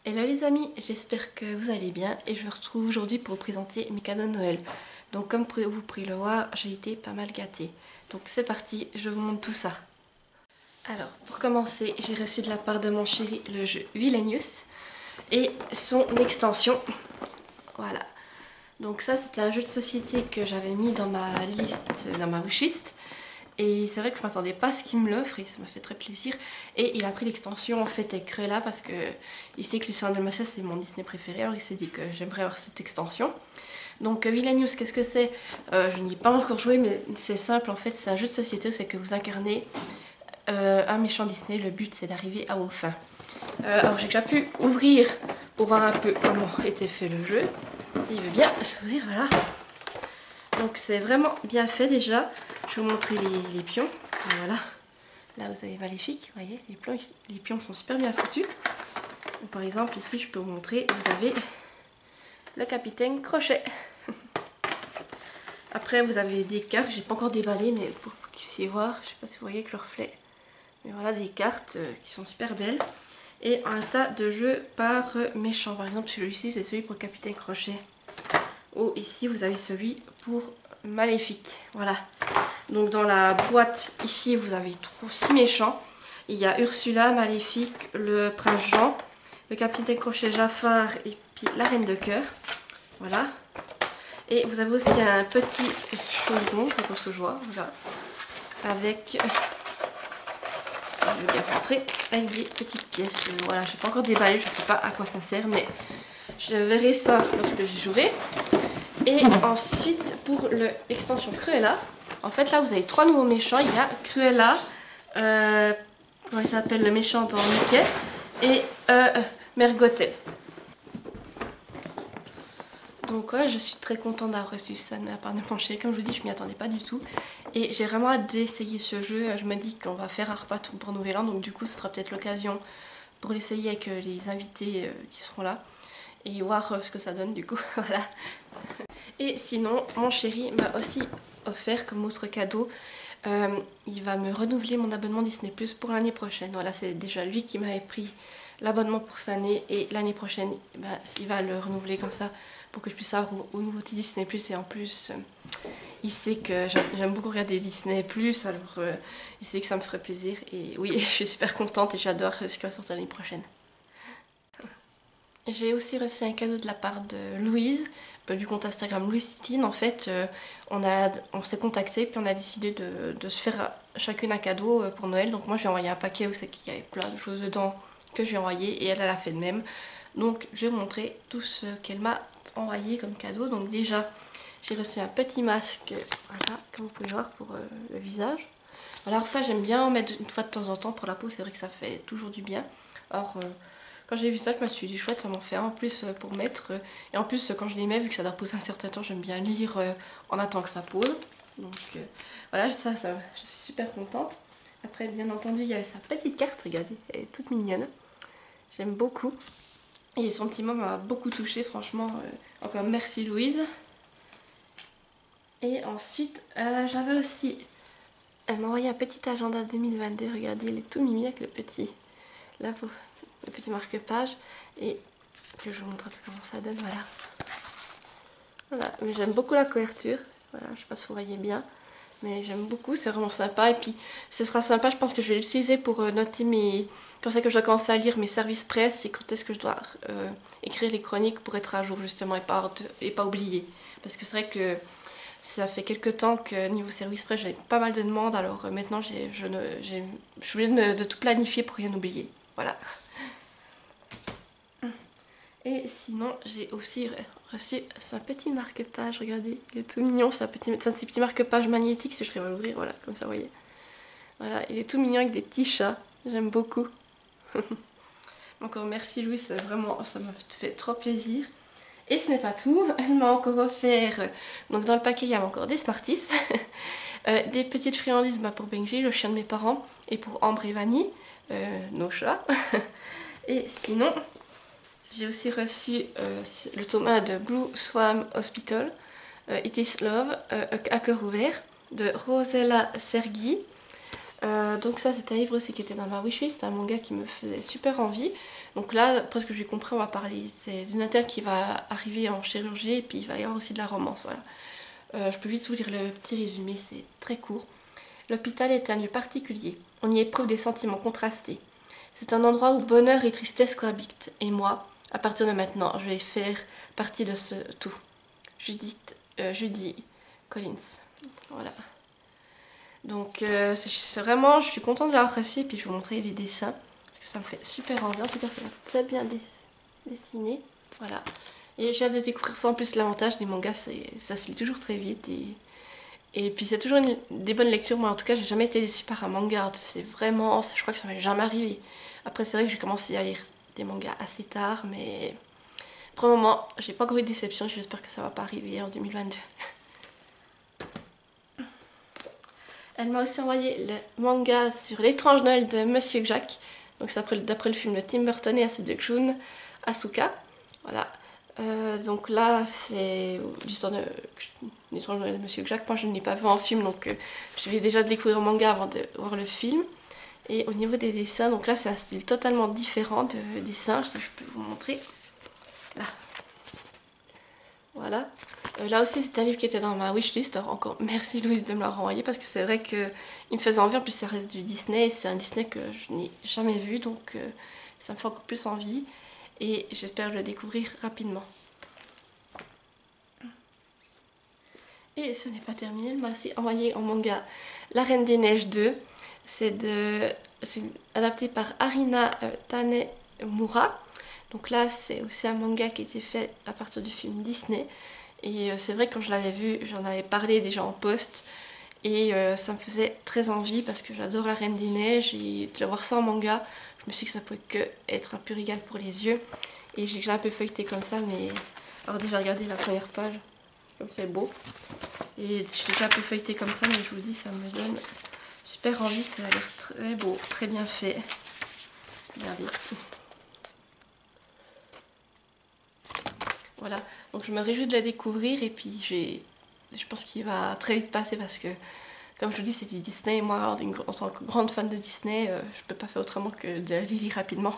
Hello les amis, j'espère que vous allez bien et je vous retrouve aujourd'hui pour vous présenter mes cadeaux de Noël. Donc comme vous pourrez le voir, j'ai été pas mal gâtée. Donc c'est parti, je vous montre tout ça. Alors pour commencer, j'ai reçu de la part de mon chéri le jeu Villainous et son extension. Voilà. Donc ça c'était un jeu de société que j'avais mis dans ma liste, dans ma wishlist. Et c'est vrai que je m'attendais pas à ce qu'il me l'offre et ça m'a fait très plaisir. Et il a pris l'extension en fait avec Cruella parce que il sait que Lucien de Macha c'est mon Disney préféré. Alors il s'est dit que j'aimerais avoir cette extension. Donc Villainous, qu'est-ce que c'est? Je n'y ai pas encore joué mais c'est simple en fait. C'est un jeu de société où c'est que vous incarnez un méchant Disney. Le but c'est d'arriver à vos fins. Alors j'ai déjà pu ouvrir pour voir un peu comment était fait le jeu. S'il veut bien s'ouvrir, voilà. Donc c'est vraiment bien fait déjà. Je vais vous montrer les pions. Voilà. Là vous avez Maléfique, vous voyez, les pions sont super bien foutus. Donc, par exemple ici je peux vous montrer, vous avez le capitaine Crochet. Après vous avez des cartes, j'ai pas encore déballé mais pour que vous puissiez voir, je sais pas si vous voyez avec le reflet. Mais voilà des cartes qui sont super belles. Et un tas de jeux par méchant. Par exemple celui-ci c'est celui pour le capitaine Crochet. Ou ici vous avez celui pour Maléfique. Voilà. Donc dans la boîte ici vous avez 6 méchants. Il y a Ursula, Maléfique, le prince Jean, le capitaine Crochet Jafar et puis la reine de cœur. Voilà. Et vous avez aussi un petit chaudron, c'est ce que je vois. Voilà. Avec... je vais bien rentrer avec des petites pièces. Voilà, je n'ai pas encore déballé, je ne sais pas à quoi ça sert, mais je verrai ça lorsque j'y jouerai. Et ensuite, pour l'extension Cruella, en fait là vous avez 3 nouveaux méchants. Il y a Cruella, comment il s'appelle le méchant dans Mickey, et Mère Gothel. Donc ouais, je suis très contente d'avoir reçu ça de la part de mon chéri. Comme je vous dis, je m'y attendais pas du tout. Et j'ai vraiment hâte d'essayer ce jeu. Je me dis qu'on va faire un repas pour Nouvel An, donc du coup ce sera peut-être l'occasion pour l'essayer avec les invités qui seront là. Et voir ce que ça donne du coup, voilà. Et sinon, mon chéri m'a aussi offert comme autre cadeau, il va me renouveler mon abonnement Disney Plus pour l'année prochaine. Voilà, c'est déjà lui qui m'avait pris l'abonnement pour cette année et l'année prochaine, bah, il va le renouveler comme ça pour que je puisse avoir au nouveauté Disney Plus. Et en plus, il sait que j'aime beaucoup regarder Disney Plus, alors il sait que ça me ferait plaisir. Et oui, je suis super contente et j'adore ce qui va sortir l'année prochaine. J'ai aussi reçu un cadeau de la part de Louise, du compte Instagram Louise Titine. En fait, on s'est contacté puis on a décidé de se faire chacune un cadeau pour Noël. Donc moi j'ai envoyé un paquet où c'est qu'il y avait plein de choses dedans que j'ai envoyé et elle a fait de même. Donc je vais vous montrer tout ce qu'elle m'a envoyé comme cadeau. Donc déjà j'ai reçu un petit masque, voilà, comme vous pouvez voir pour le visage. Alors ça j'aime bien en mettre une fois de temps en temps pour la peau, c'est vrai que ça fait toujours du bien. Alors quand j'ai vu ça, je me suis dit chouette, ça m'en fait un en plus pour mettre. Et en plus, quand je les mets, vu que ça doit reposer un certain temps, j'aime bien lire en attendant que ça pose. Donc voilà, ça, je suis super contente. Après, bien entendu, il y avait sa petite carte, regardez, elle est toute mignonne. J'aime beaucoup. Et son petit mot m'a beaucoup touchée, franchement. Encore merci Louise. Et ensuite, j'avais aussi... Elle m'a envoyé un petit agenda 2022, regardez, il est tout mimi avec le petit... Là, pour le petit marque-page. Et je vous montre un peu comment ça donne, voilà. Voilà, mais j'aime beaucoup la couverture. Voilà, je sais pas si vous voyez bien. Mais j'aime beaucoup, c'est vraiment sympa. Et puis, ce sera sympa, je pense que je vais l'utiliser pour noter mes... Quand c'est que je dois commencer à lire mes services presse et quand est-ce que je dois écrire les chroniques pour être à jour, justement, et pas oublier. Parce que c'est vrai que ça fait quelques temps que niveau service presse, j'ai pas mal de demandes. Alors maintenant, je suis obligée de tout planifier pour rien oublier. Voilà. Et sinon, j'ai aussi reçu un petit marque-page, regardez, il est tout mignon, c'est un de ces petits marque-pages magnétiques, si je vais l'ouvrir, voilà, comme ça, vous voyez. Voilà, il est tout mignon avec des petits chats, j'aime beaucoup. Encore merci Louis, vraiment, ça m'a fait trop plaisir. Et ce n'est pas tout, elle m'a encore offert, donc dans le paquet il y avait encore des Smarties, des petites friandises pour Benji, le chien de mes parents, et pour Ambre et Vanille, nos chats. Et sinon... J'ai aussi reçu le tome 1 de Blue Swan Hospital, It is Love, à cœur ouvert, de Rosella Sergi. Donc ça c'est un livre aussi qui était dans ma wishlist, un manga qui me faisait super envie. Donc là, après ce que j'ai compris, on va parler, c'est d'une interne qui va arriver en chirurgie et puis il va y avoir aussi de la romance, voilà. Je peux vite vous lire le petit résumé, c'est très court. L'hôpital est un lieu particulier, on y éprouve des sentiments contrastés. C'est un endroit où bonheur et tristesse cohabitent, et moi, à partir de maintenant, je vais faire partie de ce tout. Judy Collins, voilà. Donc c'est vraiment, je suis contente de l'avoir reçu et puis je vais vous montrer les dessins parce que ça me fait super envie. En tout cas, c'est très bien dessiné, voilà. Et j'ai hâte de découvrir ça. En plus, l'avantage des mangas, ça se lit toujours très vite et puis c'est toujours des bonnes lectures. Moi, en tout cas, j'ai jamais été déçue par un manga. C'est vraiment, je crois que ça m'est jamais arrivé. Après, c'est vrai que j'ai commencé à lire des mangas assez tard, mais pour le moment, j'ai pas encore eu de déception. J'espère que ça va pas arriver en 2022. Elle m'a aussi envoyé le manga sur l'étrange Noël de Monsieur Jack. Donc c'est d'après le film de Tim Burton et Acid de Jun Asuka. Voilà. Donc là c'est l'histoire de l'étrange Noël de Monsieur Jack. Moi je ne l'ai pas vu en film donc je vais déjà découvrir le manga avant de voir le film. Et au niveau des dessins, donc là c'est un style totalement différent de dessin. Je peux vous montrer. Là. Voilà. Là aussi c'est un livre qui était dans ma wishlist, alors encore merci Louise de me l'avoir renvoyé parce que c'est vrai qu'il me faisait envie, en plus ça reste du Disney et c'est un Disney que je n'ai jamais vu donc ça me fait encore plus envie et j'espère le découvrir rapidement. Et ce n'est pas terminé, elle m'a aussi envoyé en manga La Reine des Neiges 2, c'est adapté par Arina Tanemura. Donc là c'est aussi un manga qui a été fait à partir du film Disney. Et c'est vrai que quand je l'avais vu, j'en avais parlé déjà en post et ça me faisait très envie parce que j'adore La Reine des Neiges et de voir ça en manga, je me suis dit que ça pouvait que être un pur régal pour les yeux. Et j'ai un peu feuilleté comme ça, mais alors déjà regardez la première page, comme c'est beau. Et j'ai déjà un peu feuilleté comme ça, mais je vous dis ça me donne super envie, ça a l'air très beau, très bien fait. Regardez. Voilà, donc je me réjouis de la découvrir et puis je pense qu'il va très vite passer parce que, comme je vous dis, c'est du Disney et moi, en tant que grande fan de Disney, je peux pas faire autrement que de les lire rapidement.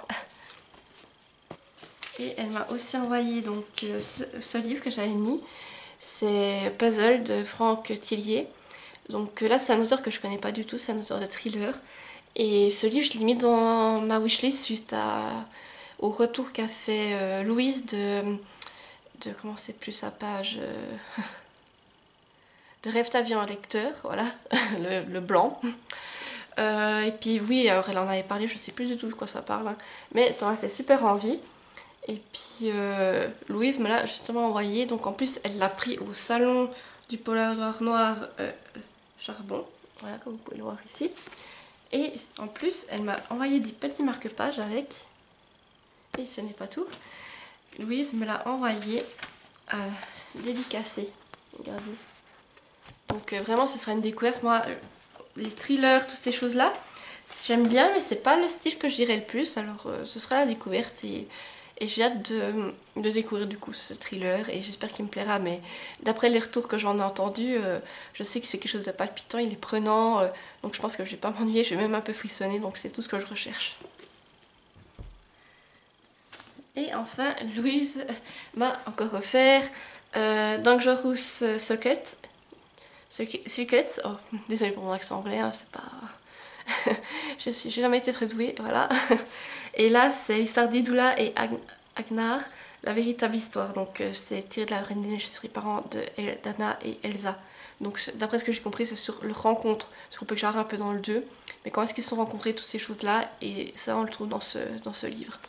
Et elle m'a aussi envoyé donc ce livre que j'avais mis, c'est Puzzle de Franck Tillier. Donc là, c'est un auteur que je connais pas du tout, c'est un auteur de thriller. Et ce livre, je l'ai mis dans ma wishlist suite au retour qu'a fait Louise de comment c'est plus sa page de Rêve ta vie en lecteur, voilà, le blanc. Et puis oui, alors elle en avait parlé, je sais plus du tout de quoi ça parle, hein, mais ça m'a fait super envie. Et puis Louise me l'a justement envoyé, donc en plus elle l'a pris au salon du polar noir Charbon, voilà comme vous pouvez le voir ici. Et en plus elle m'a envoyé des petits marque-pages avec, et ce n'est pas tout, Louise me l'a envoyé dédicacé, regardez. Donc vraiment ce sera une découverte. Moi les thrillers, toutes ces choses là j'aime bien, mais c'est pas le style que je dirais le plus, alors ce sera la découverte et j'ai hâte de découvrir du coup ce thriller et j'espère qu'il me plaira. Mais d'après les retours que j'en ai entendus, je sais que c'est quelque chose de palpitant, il est prenant, donc je pense que je vais pas m'ennuyer, je vais même un peu frissonner, donc c'est tout ce que je recherche. Et enfin, Louise m'a encore offert Dangerous Circuit. Oh, désolée pour mon accent anglais, hein, c'est pas... j'ai jamais été très douée, voilà. Et là, c'est l'histoire d'Idula et Agnar, la véritable histoire. Donc, c'est tiré de La Reine des Neiges sur les parents d'Anna et Elsa. Donc, d'après ce que j'ai compris, c'est sur leur rencontre, parce qu'on peut que j'arrive un peu dans le 2. Mais comment est-ce qu'ils se sont rencontrés, toutes ces choses-là, et ça, on le trouve dans ce livre.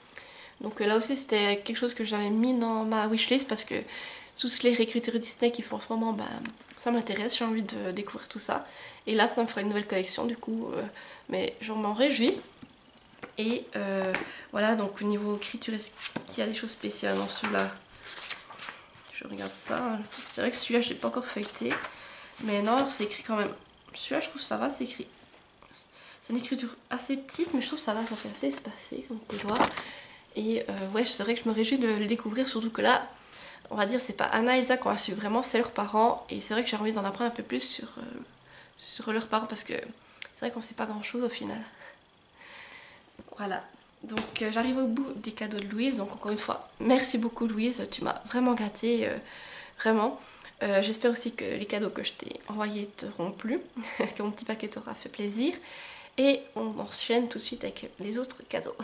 Donc là aussi, c'était quelque chose que j'avais mis dans ma wishlist, parce que toutes les réécritures Disney qu'ils font en ce moment, ben, ça m'intéresse, j'ai envie de découvrir tout ça. Et là, ça me fera une nouvelle collection, du coup, mais j'en m'en réjouis. Et voilà, donc au niveau écriture, est-ce qu'il y a des choses spéciales dans celui-là? Je regarde ça. C'est vrai que celui-là, je l'ai pas encore feuilleté. Mais non, c'est écrit quand même. Celui-là, je trouve ça va, c'est écrit. C'est une écriture assez petite, mais je trouve ça va, c'est assez espacé, comme vous pouvez voir. Et ouais, c'est vrai que je me réjouis de le découvrir, surtout que là, on va dire, c'est pas Anna et Elsa qu'on va suivre vraiment, c'est leurs parents. Et c'est vrai que j'ai envie d'en apprendre un peu plus sur leurs parents, parce que c'est vrai qu'on sait pas grand-chose au final. Voilà. Donc j'arrive au bout des cadeaux de Louise, donc encore une fois, merci beaucoup Louise, tu m'as vraiment gâtée, vraiment. J'espère aussi que les cadeaux que je t'ai envoyés t'auront plu, que mon petit paquet t'aura fait plaisir. Et on enchaîne tout de suite avec les autres cadeaux.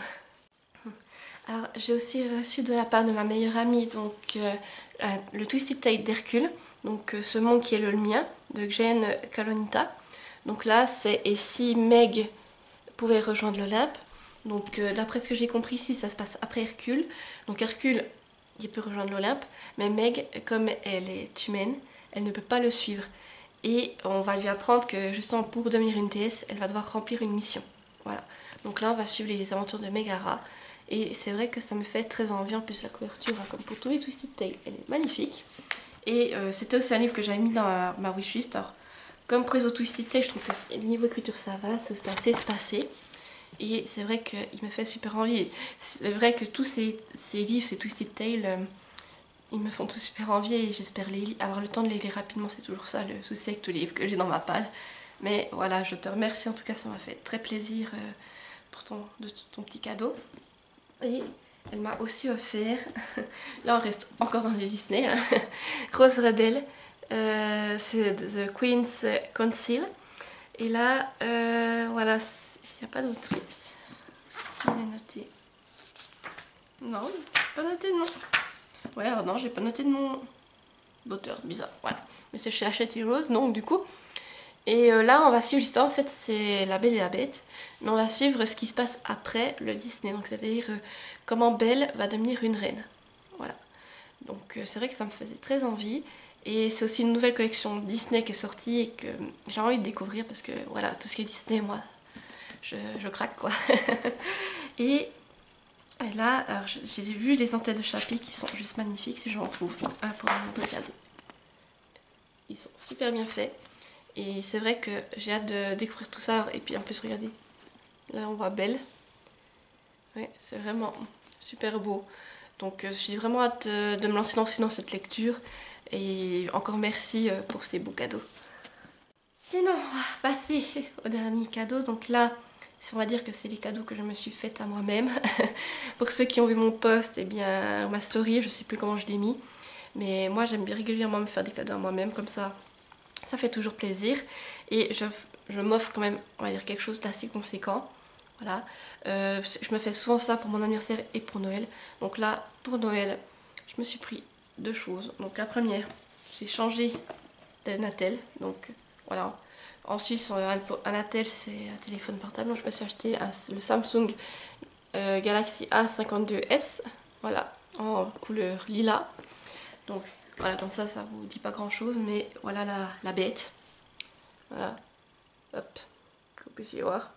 Alors j'ai aussi reçu de la part de ma meilleure amie donc le Twisted Tail d'Hercule, donc ce monde qui est le mien, de Gjen Kalonita. Donc là c'est et si Meg pouvait rejoindre l'Olympe. Donc d'après ce que j'ai compris ici, ça se passe après Hercule. Donc Hercule, il peut rejoindre l'Olympe, mais Meg, comme elle est humaine, elle ne peut pas le suivre. Et on va lui apprendre que justement pour devenir une déesse, elle va devoir remplir une mission. Voilà. Donc là, on va suivre les aventures de Megara. Et c'est vrai que ça me fait très envie. En plus, la couverture, comme pour tous les Twisted Tales, elle est magnifique. Et c'était aussi un livre que j'avais mis dans ma wishlist. Alors, comme pour les autres Twisted Tales, je trouve que niveau écriture, ça va, c'est assez espacé. Et c'est vrai qu'il me fait super envie. C'est vrai que tous ces livres, ces Twisted Tales, ils me font tous super envie et j'espère avoir le temps de les lire rapidement. C'est toujours ça le souci avec tous les livres que j'ai dans ma palle. Mais voilà, je te remercie en tout cas, ça m'a fait très plaisir pour ton petit cadeau. Et elle m'a aussi offert, là on reste encore dans les Disney, hein. Rose Rebelle, c'est The Queen's Council. Et là, voilà, il n'y a pas d'autrice. Il est noté. Non, pas noté de nom. Ouais, alors non, j'ai pas noté de nom d'auteur, bizarre, voilà. Mais c'est chez Hachette Heroes, donc du coup. Et là, on va suivre l'histoire, en fait, c'est La Belle et la Bête. Mais on va suivre ce qui se passe après le Disney, donc c'est-à-dire comment Belle va devenir une reine. Voilà. Donc c'est vrai que ça me faisait très envie. Et c'est aussi une nouvelle collection Disney qui est sortie et que j'ai envie de découvrir parce que voilà, tout ce qui est Disney, moi, je craque quoi. et là, j'ai vu les entêtes de Chappie qui sont juste magnifiques, si j'en trouve un pour un cadeau. Ils sont super bien faits. Et c'est vrai que j'ai hâte de découvrir tout ça. Et puis en plus, regardez, là on voit Belle. Ouais, c'est vraiment super beau. Donc j'ai vraiment hâte de me lancer dans cette lecture. Et encore merci pour ces beaux cadeaux. Sinon, on va passer au dernier cadeau. Donc là, on va dire que c'est les cadeaux que je me suis faite à moi-même. Pour ceux qui ont vu mon post, eh bien, ma story, je sais plus comment je l'ai mis. Mais moi, j'aime bien régulièrement me faire des cadeaux à moi-même. Comme ça fait toujours plaisir. Et je m'offre quand même, on va dire, quelque chose d'assez conséquent. Voilà. Je me fais souvent ça pour mon anniversaire et pour Noël. Donc là, pour Noël, je me suis pris deux choses. Donc la première, j'ai changé de Natel. Donc voilà. En Suisse, un Natel, c'est un téléphone portable. Donc je me suis acheté le Samsung Galaxy A52s. Voilà, en couleur lilas. Donc voilà, comme ça vous dit pas grand chose. Mais voilà la bête. Voilà. Hop, que vous puissiez voir.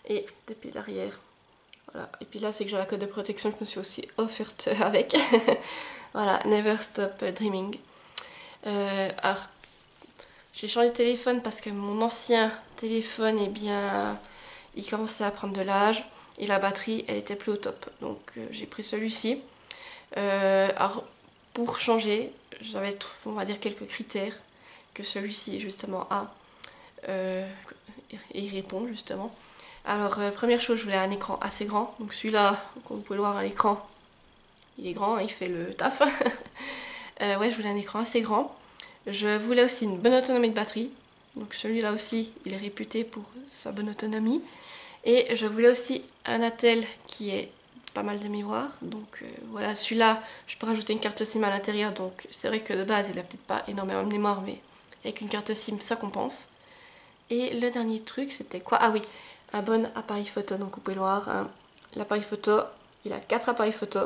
Et depuis l'arrière. Voilà. Et puis là, c'est que j'ai la code de protection que je me suis aussi offerte avec. Voilà, Never Stop Dreaming. Alors, j'ai changé de téléphone parce que mon ancien téléphone, eh bien, il commençait à prendre de l'âge et la batterie, elle était plus au top. Donc, j'ai pris celui-ci. Alors, pour changer, j'avais, on va dire, quelques critères que celui-ci, justement, a. Et il répond, justement. Alors, première chose, je voulais un écran assez grand. Donc celui-là, comme vous pouvez le voir à l'écran, il est grand, il fait le taf. Ouais, je voulais un écran assez grand. Je voulais aussi une bonne autonomie de batterie. Donc celui-là aussi, il est réputé pour sa bonne autonomie. Et je voulais aussi un attel qui ait pas mal de miroirs. Donc voilà, celui-là, je peux rajouter une carte SIM à l'intérieur. Donc c'est vrai que de base, il n'a peut-être pas énormément de mémoire, mais avec une carte SIM, ça compense. Et le dernier truc, c'était quoi? Ah oui, un bon appareil photo. Donc vous pouvez le voir, hein. L'appareil photo, il a 4 appareils photo.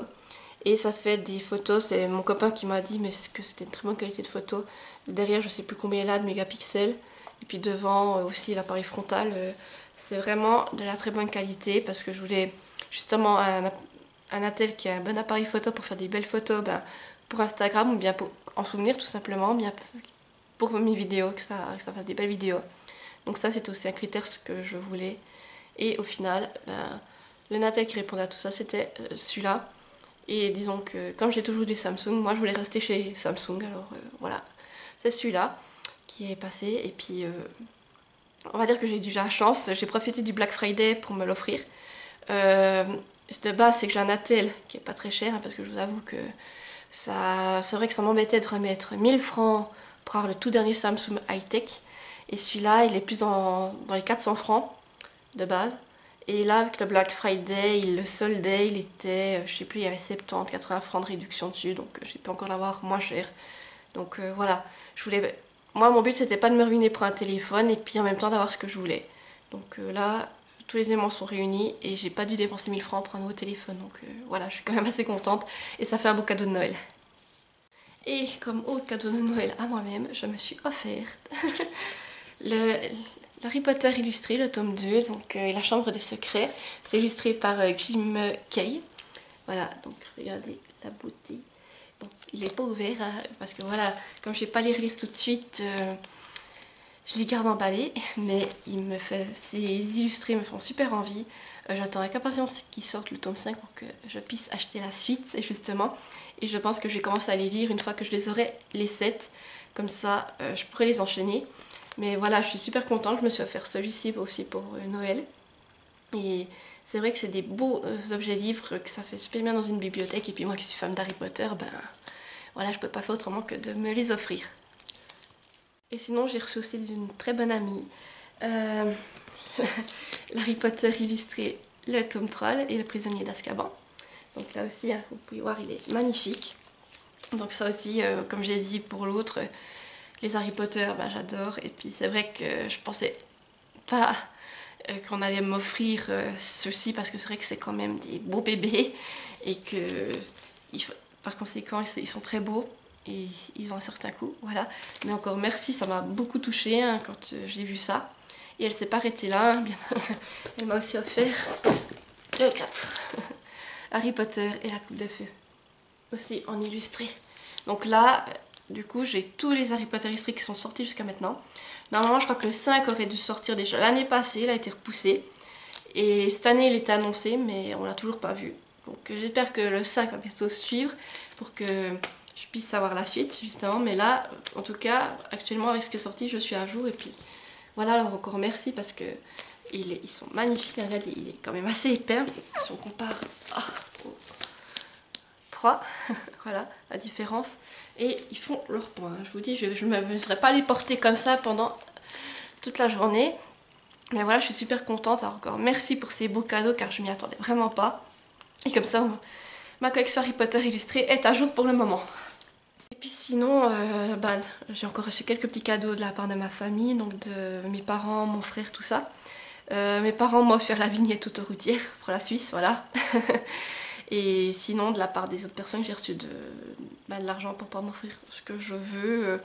Et ça fait des photos, c'est mon copain qui m'a dit mais que c'était une très bonne qualité de photo. Derrière, je sais plus combien il a de mégapixels. Et puis devant aussi l'appareil frontal. C'est vraiment de la très bonne qualité parce que je voulais justement un attel qui a un bon appareil photo pour faire des belles photos pour Instagram ou bien pour en souvenir tout simplement, bien pour mes vidéos, que ça fasse des belles vidéos. Donc ça c'était aussi un critère ce que je voulais. Et au final, le Natel qui répondait à tout ça c'était celui-là. Et disons que comme j'ai toujours des Samsung, moi je voulais rester chez Samsung, alors voilà, c'est celui-là qui est passé. Et puis on va dire que j'ai eu de la chance, j'ai profité du Black Friday pour me l'offrir. De base, c'est que j'ai un attel qui est pas très cher, hein, parce que je vous avoue que c'est vrai que ça m'embêtait de remettre 1000 francs pour avoir le tout dernier Samsung high-tech. Et celui-là, il est plus dans les 400 francs de base. Et là, avec le Black Friday, le soldait, il était, je sais plus, il y avait 70, 80 francs de réduction dessus, donc j'ai pu encore l'avoir moins cher. Donc voilà, moi mon but c'était pas de me ruiner pour un téléphone et puis en même temps d'avoir ce que je voulais. Donc là, tous les éléments sont réunis et j'ai pas dû dépenser 1000 francs pour un nouveau téléphone, donc voilà, je suis quand même assez contente et ça fait un beau cadeau de Noël. Et comme autre cadeau de Noël à moi-même, je me suis offert l'Harry Potter illustré, le tome 2, donc La Chambre des Secrets. C'est illustré par Jim Kay. Voilà, donc regardez la beauté. Bon, il n'est pas ouvert, hein, parce que voilà, comme je ne vais pas les relire tout de suite, je les garde emballés, mais ces illustrés me font super envie. J'attends avec impatience qu'ils sortent le tome 5 pour que je puisse acheter la suite, justement. Et je pense que je vais commencer à les lire une fois que je les aurai, les 7. Comme ça, je pourrai les enchaîner. Mais voilà, je suis super contente. Je me suis offert celui-ci aussi pour Noël. Et c'est vrai que c'est des beaux objets livres, que ça fait super bien dans une bibliothèque. Et puis moi qui suis fan d'Harry Potter, ben voilà, je peux pas faire autrement que de me les offrir. Et sinon, j'ai reçu aussi d'une très bonne amie l'Harry Potter illustré, le tome 3 et le prisonnier d'Azkaban. Donc là aussi, hein, vous pouvez voir, il est magnifique. Donc ça aussi, comme j'ai dit pour l'autre, les Harry Potter, ben, j'adore. Et puis c'est vrai que je pensais pas qu'on allait m'offrir ceci, parce que c'est vrai que c'est quand même des beaux bébés et que par conséquent ils sont très beaux et ils ont un certain coût, voilà. Mais encore merci, ça m'a beaucoup touchée, hein, quand j'ai vu ça. Et elle s'est pas arrêtée là, hein, bien. Elle m'a aussi offert le 4 Harry Potter et la Coupe de Feu, aussi en illustré. Donc là, du coup, j'ai tous les Harry Potter illustrés qui sont sortis jusqu'à maintenant. Normalement, je crois que le 5 aurait dû sortir déjà l'année passée, il a été repoussé. Et cette année, il était annoncé, mais on l'a toujours pas vu. Donc j'espère que le 5 va bientôt suivre pour que je puisse savoir la suite, justement. Mais là, en tout cas, actuellement, avec ce qui est sorti, je suis à jour. Et puis voilà, alors encore merci, parce que ils sont magnifiques. Regardez, il est quand même assez épais. Si on compare aux 3, voilà la différence. Et ils font leur point. Je vous dis, je ne me serais pas les porter comme ça pendant toute la journée. Mais voilà, je suis super contente. Alors encore merci pour ces beaux cadeaux, car je m'y attendais vraiment pas. Et comme ça, ma collection Harry Potter illustrée est à jour pour le moment. Et puis sinon, j'ai encore reçu quelques petits cadeaux de la part de ma famille, donc de mes parents, mon frère, tout ça. Mes parents m'ont offert la vignette autoroutière pour la Suisse, voilà. Et sinon, de la part des autres personnes, j'ai reçu de l'argent pour pouvoir m'offrir ce que je veux.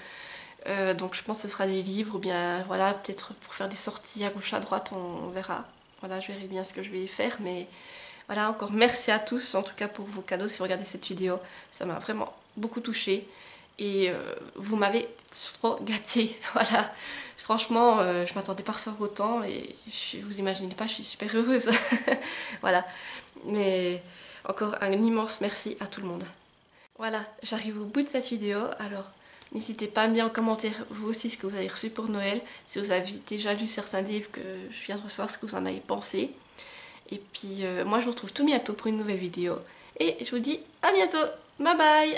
Donc je pense que ce sera des livres, ou bien voilà, peut-être pour faire des sorties à gauche à droite, on verra. Voilà, je verrai bien ce que je vais faire, mais voilà, encore merci à tous en tout cas pour vos cadeaux. Si vous regardez cette vidéo, ça m'a vraiment beaucoup touchée et vous m'avez trop gâtée. Voilà, franchement, je m'attendais pas à recevoir autant et vous imaginez pas, je suis super heureuse. Voilà, mais encore un immense merci à tout le monde. Voilà, j'arrive au bout de cette vidéo, alors n'hésitez pas à me dire en commentaire vous aussi ce que vous avez reçu pour Noël, si vous avez déjà lu certains livres que je viens de recevoir, ce que vous en avez pensé. Et puis moi je vous retrouve tout bientôt pour une nouvelle vidéo. Et je vous dis à bientôt, bye bye.